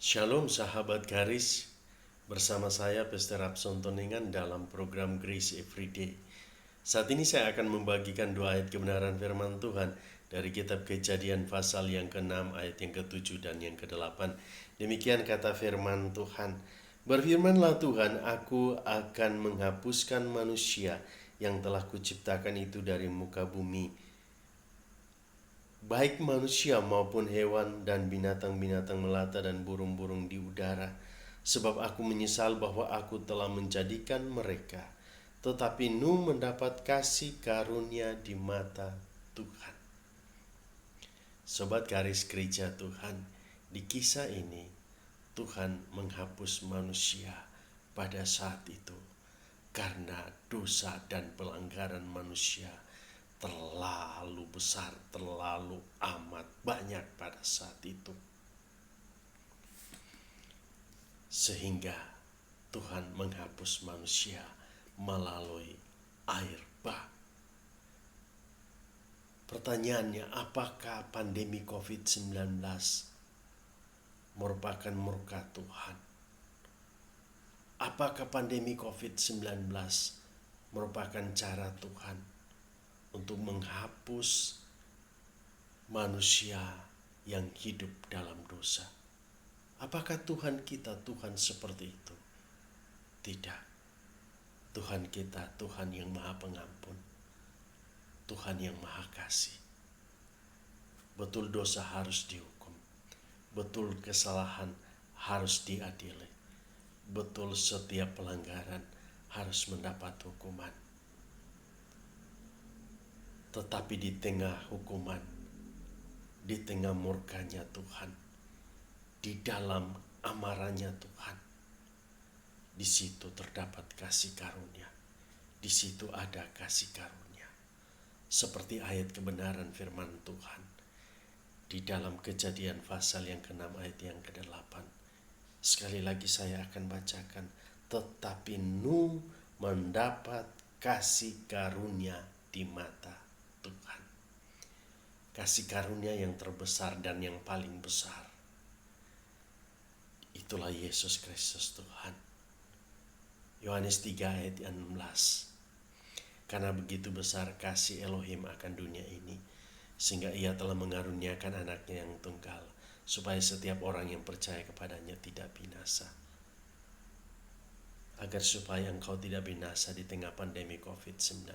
Shalom sahabat garis, bersama saya Pastor Rapson Toningan dalam program Grace Everyday. Saat ini saya akan membagikan 2 ayat kebenaran firman Tuhan dari kitab Kejadian pasal yang ke-6 ayat yang ke-7 dan yang ke-8. Demikian kata firman Tuhan. Berfirmanlah Tuhan, aku akan menghapuskan manusia yang telah kuciptakan itu dari muka bumi, baik manusia maupun hewan dan binatang-binatang melata dan burung-burung di udara, sebab aku menyesal bahwa aku telah menjadikan mereka. Tetapi Nuh mendapat kasih karunia di mata Tuhan. Sobat garis gereja Tuhan, di kisah ini Tuhan menghapus manusia pada saat itu karena dosa dan pelanggaran manusia terlalu besar, terlalu amat banyak pada saat itu. Sehingga Tuhan menghapus manusia melalui air bah. Pertanyaannya, apakah pandemi COVID-19 merupakan murka Tuhan? Apakah pandemi COVID-19 merupakan cara Tuhan untuk menghapus manusia yang hidup dalam dosa? Apakah Tuhan kita Tuhan seperti itu? Tidak. Tuhan kita Tuhan yang Maha Pengampun, Tuhan yang Maha Kasih. Betul dosa harus dihukum, betul kesalahan harus diadili, betul setiap pelanggaran harus mendapat hukuman. Tetapi di tengah hukuman, di tengah murkanya Tuhan, di dalam amarahnya Tuhan, di situ terdapat kasih karunia. Di situ ada kasih karunia. Seperti ayat kebenaran firman Tuhan di dalam Kejadian pasal yang ke-6 ayat yang ke-8. Sekali lagi saya akan bacakan. Tetapi Nuh mendapat kasih karunia di mata Tuhan. Kasih karunia yang terbesar dan yang paling besar, itulah Yesus Kristus Tuhan. Yohanes 3 ayat 16. Karena begitu besar kasih Elohim akan dunia ini, sehingga ia telah mengaruniakan anaknya yang tunggal, supaya setiap orang yang percaya kepadanya tidak binasa. Agar supaya engkau tidak binasa di tengah pandemi COVID-19.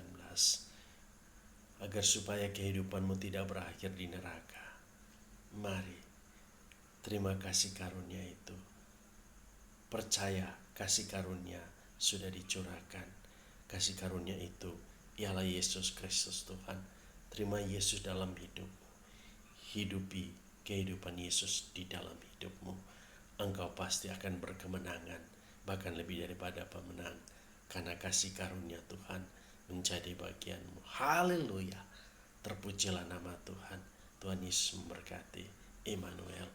Agar supaya kehidupanmu tidak berakhir di neraka. Mari, terima kasih karunia itu. Percaya kasih karunia sudah dicurahkan. Kasih karunia itu ialah Yesus Kristus Tuhan. Terima Yesus dalam hidupmu. Hidupi kehidupan Yesus di dalam hidupmu. Engkau pasti akan berkemenangan, bahkan lebih daripada pemenang, karena kasih karunia Tuhan menjadi bagianmu. Haleluya. Terpujilah nama Tuhan. Tuhan Yesus memberkati. Immanuel.